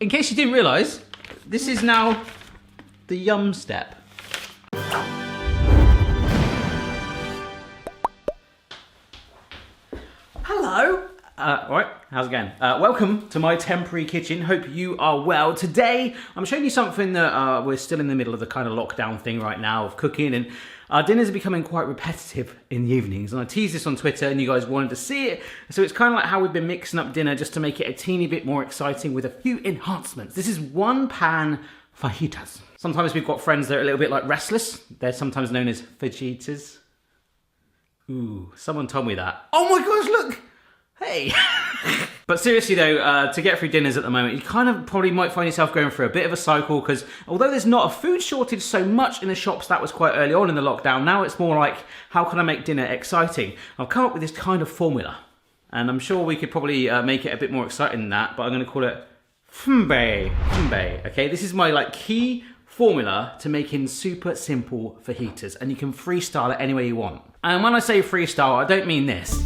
In case you didn't realise, this is now the yum step. Hello. Alright, how's it going? Welcome to my temporary kitchen. Hope you are well. Today, I'm showing you something that we're still in the middle of the kind of lockdown thing right now of cooking, and our dinners are becoming quite repetitive in the evenings. And I teased this on Twitter and you guys wanted to see it. So it's kind of like how we've been mixing up dinner just to make it a teeny bit more exciting with a few enhancements. This is one pan fajitas. Sometimes we've got friends that are a little bit like restless. They're sometimes known as fajitas. Ooh, someone told me that. Oh my gosh, look! Hey! But seriously though, to get through dinners at the moment, you kind of probably might find yourself going through a bit of a cycle, because although there's not a food shortage so much in the shops, that was quite early on in the lockdown, now it's more like, how can I make dinner exciting? I've come up with this kind of formula, and I'm sure we could probably make it a bit more exciting than that, but I'm going to call it fumbe. Okay, this is my key formula to making super simple fajitas, and you can freestyle it any way you want. And when I say freestyle, I don't mean this.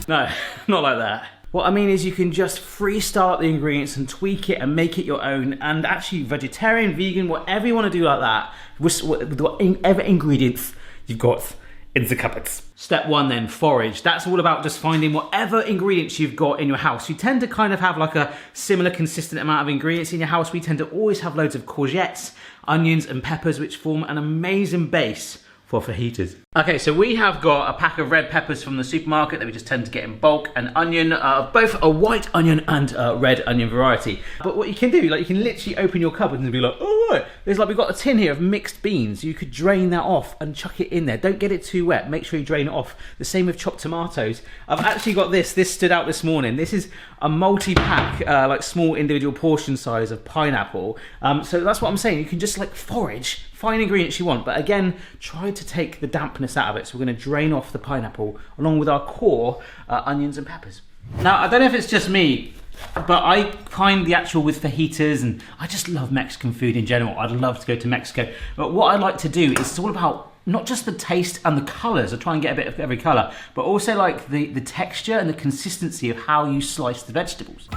No, not like that. What I mean is you can just freestyle the ingredients and tweak it and make it your own, and actually vegetarian, vegan, whatever you want to do like that, with whatever ingredients you've got in the cupboards. Step one then, forage. That's all about just finding whatever ingredients you've got in your house. You tend to kind of have like a similar consistent amount of ingredients in your house. We tend to always have loads of courgettes, onions and peppers, which form an amazing base for fajitas. Okay, so we have got a pack of red peppers from the supermarket that we just tend to get in bulk, and onion, both a white onion and a red onion variety. But what you can do, you can literally open your cupboard and be like, oh right, there's we've got a tin here of mixed beans. You could drain that off and chuck it in there. Don't get it too wet, make sure you drain it off. The same with chopped tomatoes. I've actually got this stood out this morning. This is a multi-pack, small individual portion size of pineapple. So that's what I'm saying, you can just forage, find ingredients you want, but again, try to take the dampness out of it. So we're going to drain off the pineapple along with our core onions and peppers. Now, I don't know if it's just me, but I find the actual with fajitas, and I just love Mexican food in general. I'd love to go to Mexico. But what I like to do is it's all about not just the taste and the colours, I try and get a bit of every colour, but also the texture and the consistency of how you slice the vegetables.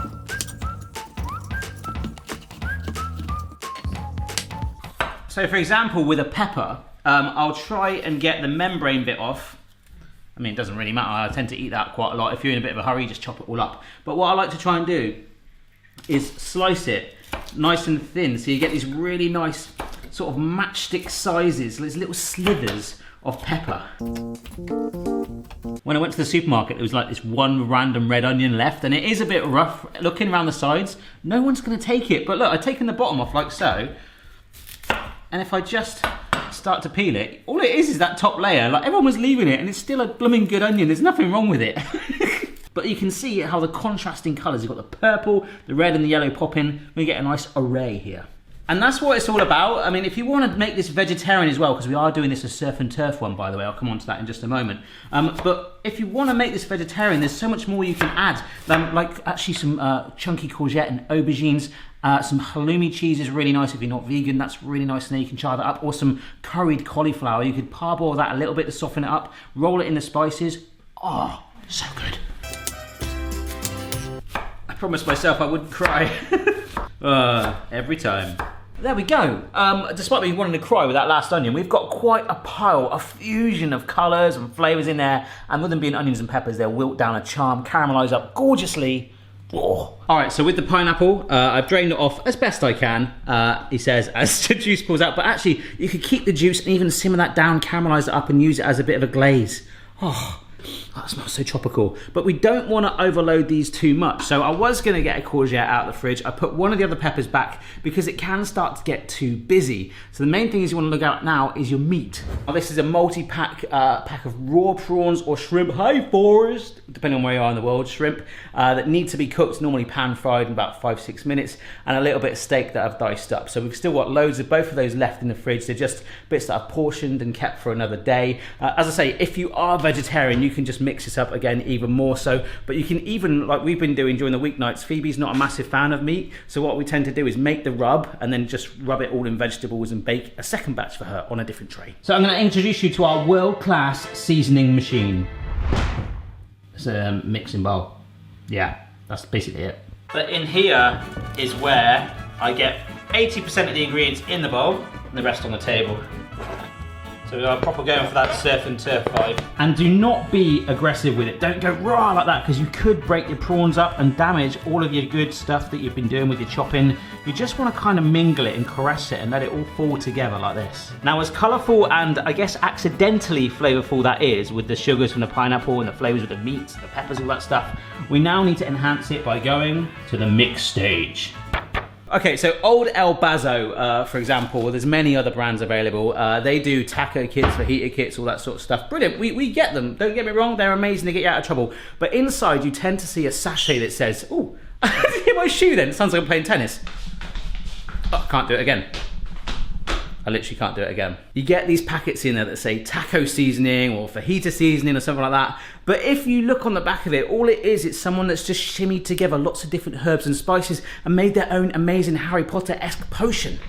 So for example, with a pepper, I'll try and get the membrane bit off. I mean, it doesn't really matter, I tend to eat that quite a lot. If you're in a bit of a hurry, just chop it all up. But what I like to try and do is slice it nice and thin, so you get these really nice sort of matchstick sizes, these little slithers of pepper. When I went to the supermarket, there was this one random red onion left, and it is a bit rough looking around the sides. No one's gonna take it, but look, I've taken the bottom off like so, and if I just start to peel it, all it is that top layer. Everyone was leaving it, and it's still a blooming good onion. There's nothing wrong with it. But you can see how the contrasting colours, you've got the purple, the red and the yellow pop in. We get a nice array here. And that's what it's all about. I mean, if you want to make this vegetarian as well, because we are doing this as surf and turf one, by the way, I'll come on to that in just a moment. But if you want to make this vegetarian, there's so much more you can add. Actually some chunky courgette and aubergines. Some halloumi cheese is really nice if you're not vegan. That's really nice, and then you can char that up. Or some curried cauliflower. You could parboil that a little bit to soften it up. Roll it in the spices. Oh, so good. I promised myself I wouldn't cry. Every time. There we go. Despite me wanting to cry with that last onion, we've got quite a pile, a fusion of colours and flavours in there. And with them being onions and peppers, they'll wilt down a charm, caramelise up gorgeously. Oh. Alright, so with the pineapple, I've drained it off as best I can, he says, as the juice pulls out. But actually, you could keep the juice and even simmer that down, caramelise it up and use it as a bit of a glaze. Oh, that smells so tropical. But we don't want to overload these too much. So I was going to get a courgette out of the fridge. I put one of the other peppers back because it can start to get too busy. So the main thing is you want to look at now is your meat. Now, this is a multi-pack pack of raw prawns or shrimp, hi Forrest, depending on where you are in the world, shrimp, that need to be cooked, normally pan-fried in about 5-6 minutes, and a little bit of steak that I've diced up. So we've still got loads of both of those left in the fridge. They're just bits that I've portioned and kept for another day. As I say, if you are vegetarian, you can just mix this up again even more so, but you can even, like we've been doing during the weeknights, Phoebe's not a massive fan of meat, so what we tend to do is make the rub and then just rub it all in vegetables and bake a second batch for her on a different tray. So I'm going to introduce you to our world-class seasoning machine. It's a mixing bowl. Yeah, That's basically it. But in here is where I get 80% of the ingredients in the bowl and the rest on the table. So we are proper going for that surf and turf vibe. And do not be aggressive with it. Don't go raw like that, because you could break your prawns up and damage all of your good stuff that you've been doing with your chopping. You just want to kind of mingle it and caress it and let it all fall together like this. Now, as colourful and I guess accidentally flavourful that is, with the sugars from the pineapple and the flavours of the meats, the peppers, all that stuff, we now need to enhance it by going to the mix stage. Okay, so Old El Bazo, for example, there's many other brands available. They do taco kits, fajita kits, all that sort of stuff. Brilliant, we get them. Don't get me wrong, they're amazing, they get you out of trouble. But inside, you tend to see a sachet that says, ooh, hit my shoe then, it sounds like I'm playing tennis. Oh, can't do it again. I literally can't do it again. You get these packets in there that say taco seasoning or fajita seasoning or something like that. But if you look on the back of it, all it is, it's someone that's just shimmied together lots of different herbs and spices and made their own amazing Harry Potter-esque potion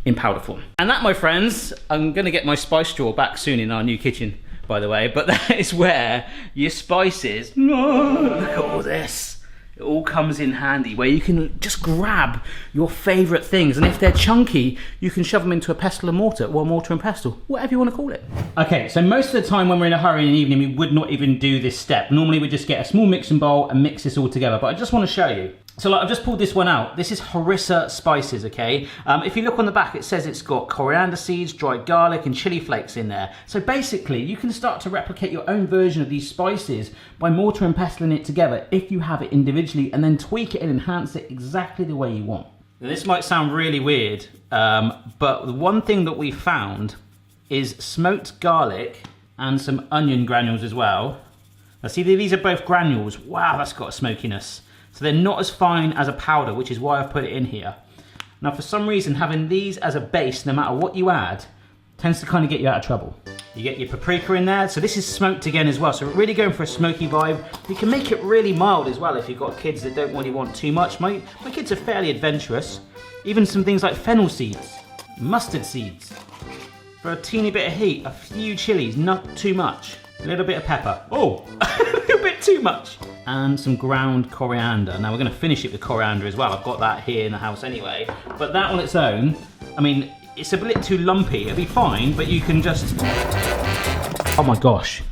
in powder form. And that, my friends, I'm gonna get my spice drawer back soon in our new kitchen, by the way, but that is where your spices, look at all this. It all comes in handy, where you can just grab your favourite things, and if they're chunky, you can shove them into a pestle and mortar, or a mortar and pestle, whatever you want to call it. Okay, so most of the time when we're in a hurry in the evening, we would not even do this step. Normally we just get a small mixing bowl and mix this all together, but I just want to show you. So like, I've just pulled this one out. This is harissa spices, okay? If you look on the back, it says it's got coriander seeds, dried garlic, and chili flakes in there. So basically, you can start to replicate your own version of these spices by mortar and pestling it together if you have it individually, and then tweak it and enhance it exactly the way you want. Now, this might sound really weird, but the one thing that we found is smoked garlic and some onion granules as well. Now see, these are both granules. Wow, that's got a smokiness. So they're not as fine as a powder, which is why I've put it in here. Now, for some reason, having these as a base, no matter what you add, tends to kind of get you out of trouble. You get your paprika in there. So this is smoked again as well. So we're really going for a smoky vibe. You can make it really mild as well if you've got kids that don't really want too much. My kids are fairly adventurous. Even some things like fennel seeds, mustard seeds. For a teeny bit of heat, a few chilies, not too much. A little bit of pepper. Oh, a little bit too much. And some ground coriander. Now we're going to finish it with coriander as well. I've got that here in the house anyway. But that on its own, I mean, it's a bit too lumpy. It'll be fine, but you can just... Oh my gosh.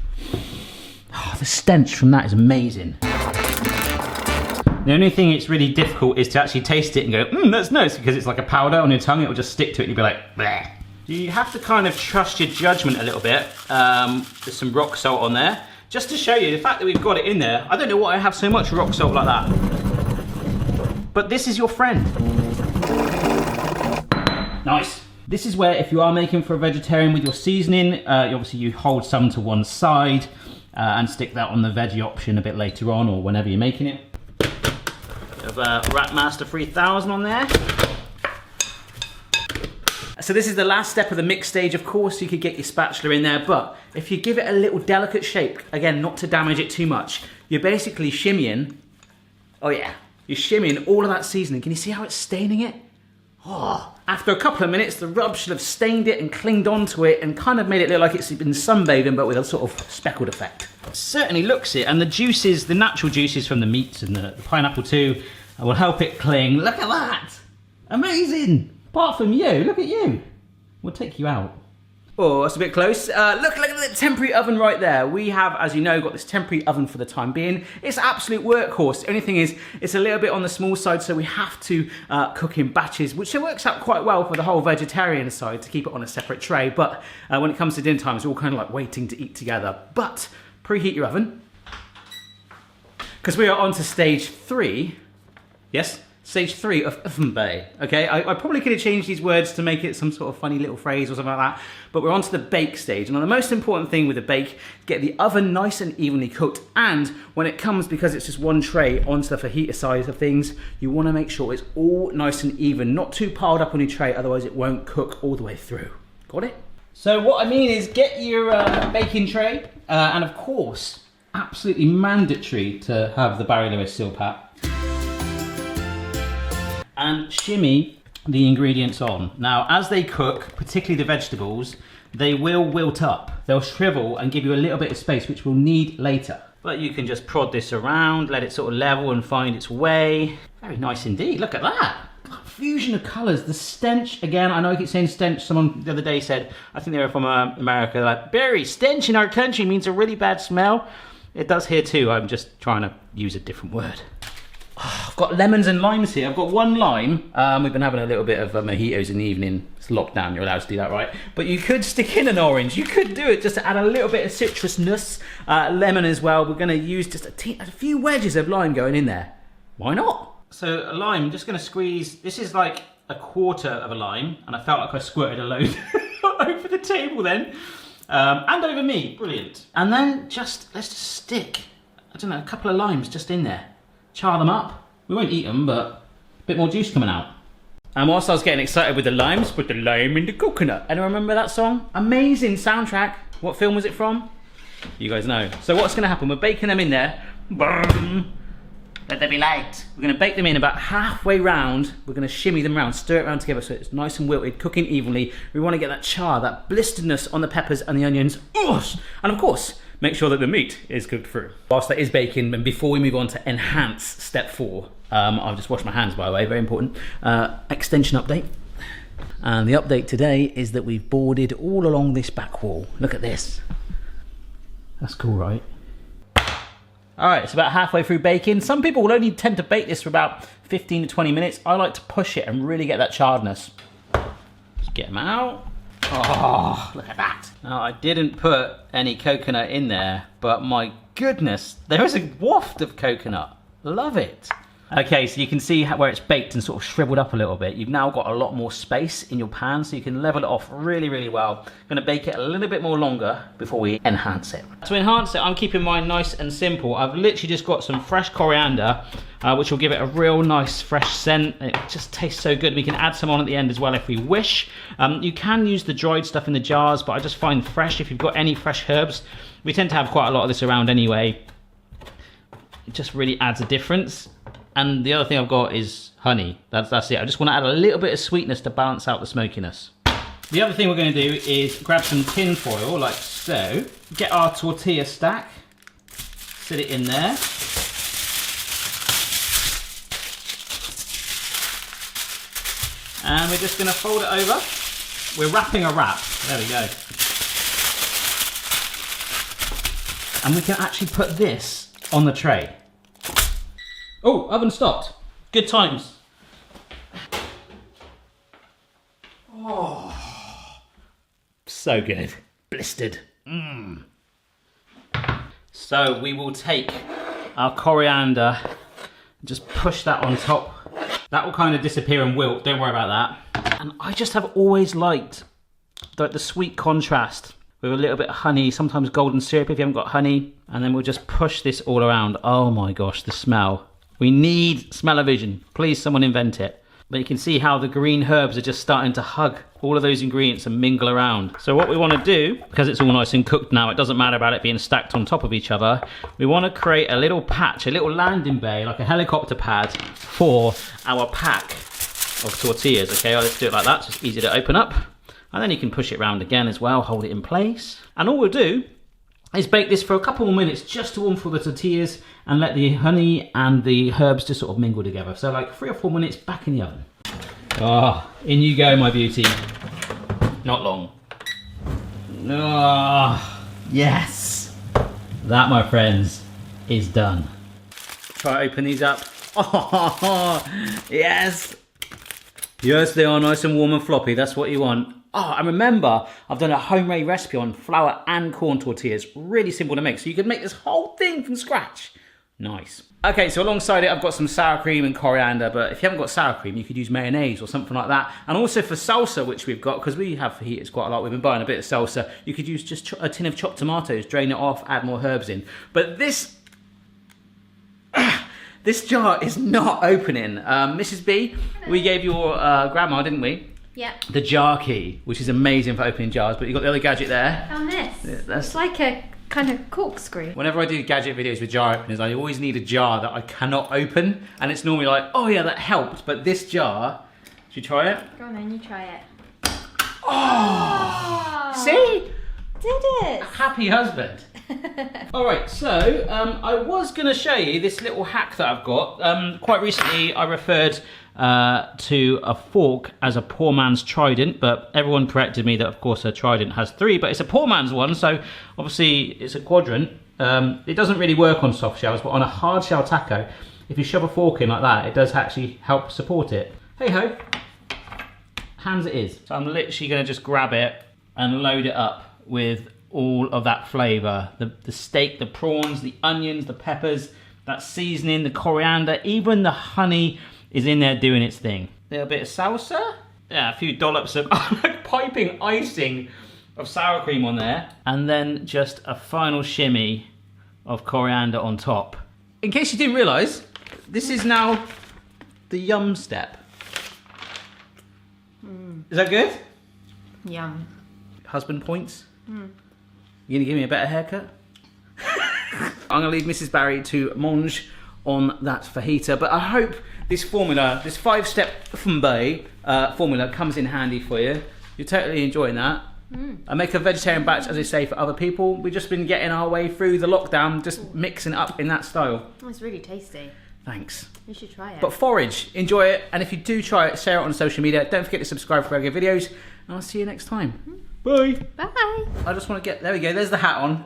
Oh, the stench from that is amazing. The only thing it's really difficult is to actually taste it and go, that's nice, because it's like a powder on your tongue. It will just stick to it and you'll be like, bleh. You have to kind of trust your judgment a little bit. There's some rock salt on there. Just to show you the fact that we've got it in there. I don't know why I have so much rock salt like that. But this is your friend. Nice. This is where, if you are making for a vegetarian with your seasoning, obviously you hold some to one side and stick that on the veggie option a bit later on or whenever you're making it. Bit of Ratmaster 3000 on there. So this is the last step of the mix stage. Of course, you could get your spatula in there, but if you give it a little delicate shape, again, not to damage it too much, you're basically shimmying, oh yeah, you're shimmying all of that seasoning. Can you see how it's staining it? Oh, after a couple of minutes, the rub should have stained it and clinged onto it and kind of made it look like it's been sunbathing, but with a sort of speckled effect. It certainly looks it, and the juices, the natural juices from the meats and the pineapple too, will help it cling. Look at that! Amazing! Apart from you, look at you. We'll take you out. Oh, that's a bit close. Look at the temporary oven right there. We have, as you know, got this temporary oven for the time being. It's an absolute workhorse. The only thing is, it's a little bit on the small side, so we have to cook in batches, which works out quite well for the whole vegetarian side to keep it on a separate tray. But when it comes to dinner time, it's all kind of like waiting to eat together. But preheat your oven, because we are on to stage 3. Yes? Stage 3 of oven bay, okay? I probably could have changed these words to make it some sort of funny little phrase or something like that, but we're on to the bake stage. And the most important thing with the bake, get the oven nice and evenly cooked, and when it comes, because it's just one tray, onto the fajita side of things, you wanna make sure it's all nice and even, not too piled up on your tray, otherwise it won't cook all the way through. Got it? So what I mean is get your baking tray, and of course, absolutely mandatory to have the Barry Lewis seal pat. And shimmy the ingredients on. Now, as they cook, particularly the vegetables, they will wilt up. They'll shrivel and give you a little bit of space, which we'll need later. but you can just prod this around, let it sort of level and find its way. Very nice indeed, look at that. Fusion of colours, the stench, again, I know I keep saying stench, someone the other day said, I think they were from America, like, Barry, stench in our country means a really bad smell. It does here too, I'm just trying to use a different word. Oh, I've got lemons and limes here, I've got one lime, we've been having a little bit of mojitos in the evening, it's lockdown, you're allowed to do that, right? But you could stick in an orange, you could do it just to add a little bit of citrusness, lemon as well, we're going to use just a few wedges of lime going in there. Why not? So a lime, I'm just going to squeeze, this is like a quarter of a lime, and I felt like I squirted a load over the table then, and over me, brilliant. And then let's just stick, I don't know, a couple of limes just in there. Char them up, we won't eat them, but a bit more juice coming out. And whilst I was getting excited with the limes, put the lime in the coconut. Anyone remember that song? Amazing soundtrack. What film was it from? You guys know. So what's going to happen, we're baking them in there. Boom. Let there be light. We're going to bake them in about halfway round. We're going to shimmy them around, stir it around together so it's nice and wilted, cooking evenly. We want to get that char, that blisteredness on the peppers and the onions. And of course, make sure that the meat is cooked through. Whilst that is baking, and before we move on to enhance step 4, I've just washed my hands, by the way, very important. Extension update. And the update today is that we've boarded all along this back wall. Look at this. That's cool, right? All right, it's about halfway through baking. Some people will only tend to bake this for about 15 to 20 minutes. I like to push it and really get that charredness. Just get them out. Oh, look at that. Now, I didn't put any coconut in there, but my goodness, there is a waft of coconut. Love it. Okay, so you can see where it's baked and sort of shriveled up a little bit. You've now got a lot more space in your pan, so you can level it off really, really well. I'm gonna bake it a little bit more longer before we enhance it. To enhance it, I'm keeping mine nice and simple. I've literally just got some fresh coriander, which will give it a real nice fresh scent. It just tastes so good. We can add some on at the end as well if we wish. You can use the dried stuff in the jars, but I just find fresh, if you've got any fresh herbs, we tend to have quite a lot of this around anyway. It just really adds a difference. And the other thing I've got is honey. That's it. I just want to add a little bit of sweetness to balance out the smokiness. The other thing we're going to do is grab some tin foil, like so. Get our tortilla stack. Sit it in there. And we're just going to fold it over. We're wrapping a wrap. There we go. And we can actually put this on the tray. Oh, oven stopped. Good times. Oh, so good. Blistered. Mmm. So we will take our coriander and just push that on top. That will kind of disappear and wilt, don't worry about that. And I just have always liked the sweet contrast with a little bit of honey, sometimes golden syrup if you haven't got honey. And then we'll just push this all around. Oh my gosh, the smell. We need smell-o-vision. Please, someone invent it. But you can see how the green herbs are just starting to hug all of those ingredients and mingle around. So what we want to do, because it's all nice and cooked now, it doesn't matter about it being stacked on top of each other, we want to create a little patch, a little landing bay, like a helicopter pad for our pack of tortillas. Okay, let's do it like that, so it's easy to open up. And then you can push it around again as well, hold it in place. And all we'll do is bake this for a couple more minutes just to warm for the tortillas and let the honey and the herbs just sort of mingle together. So like 3 or 4 minutes back in the oven. Ah, oh, in you go, my beauty. Not long. Ah, oh, yes. That, my friends, is done. Try to open these up. Oh, yes. Yes, they are nice and warm and floppy. That's what you want. Oh, and remember, I've done a homemade recipe on flour and corn tortillas. Really simple to make, so you can make this whole thing from scratch. Nice. Okay, so alongside it, I've got some sour cream and coriander, but if you haven't got sour cream, you could use mayonnaise or something like that. And also for salsa, which we've got, because we have fajitas quite a lot, we've been buying a bit of salsa, you could use just a tin of chopped tomatoes, drain it off, add more herbs in. But this jar is not opening. Mrs. B, we gave your grandma, didn't we? Yeah. The jar key, which is amazing for opening jars, but you've got the other gadget there. Found this. That's It's like a kind of corkscrew. Whenever I do gadget videos with jar openers, I always need a jar that I cannot open, and it's normally like, oh yeah, that helped, but this jar, should you try it? Go on then, you try it. Oh! See? Did it? Happy husband. Alright, so I was going to show you this little hack that I've got. Quite recently I referred to a fork as a poor man's trident, but everyone corrected me that of course a trident has 3, but it's a poor man's one, so obviously it's a quadrant. It doesn't really work on soft shells, but on a hard shell taco, if you shove a fork in like that, it does actually help support it. Hey ho, hands it is. So I'm literally going to just grab it and load it up with all of that flavour. The steak, the prawns, the onions, the peppers, that seasoning, the coriander, even the honey is in there doing its thing. A little bit of salsa. Yeah, a few dollops of piping icing of sour cream on there. And then just a final shimmy of coriander on top. In case you didn't realise, this is now the yum step. Is that good? Yum. Husband points? You gonna give me a better haircut? I'm gonna leave Mrs. Barry to munch on that fajita, but I hope this formula, this 5-step flambe formula comes in handy for you. You're totally enjoying that. I make a vegetarian batch, as I say, for other people. We've just been getting our way through the lockdown, just mixing it up in that style. Oh, it's really tasty. Thanks. You should try it. But forage, enjoy it, and if you do try it, share it on social media. Don't forget to subscribe for regular videos, and I'll see you next time. Bye. Bye. I just want to get, there we go, there's the hat on.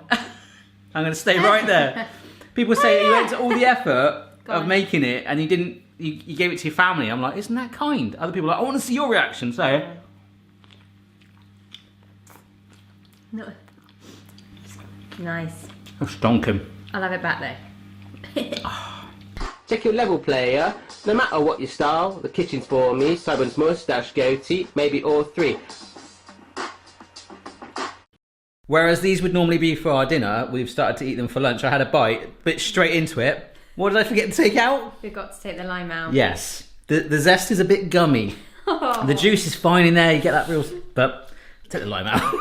I'm going to stay right there. People say you went to all the effort of making it and you didn't, you gave it to your family. I'm like, isn't that kind? Other people are like, I want to see your reaction, so. No. Nice. I'm stonking. I'll have it back though. Check your level, player. No matter what your style, the kitchen's for me. Simon's moustache, goatee, maybe all 3. Whereas these would normally be for our dinner, we've started to eat them for lunch. I had a bite, bit straight into it. What did I forget to take out? We've got to take the lime out. Yes. The zest is a bit gummy. The juice is fine in there, you get that real, but take the lime out.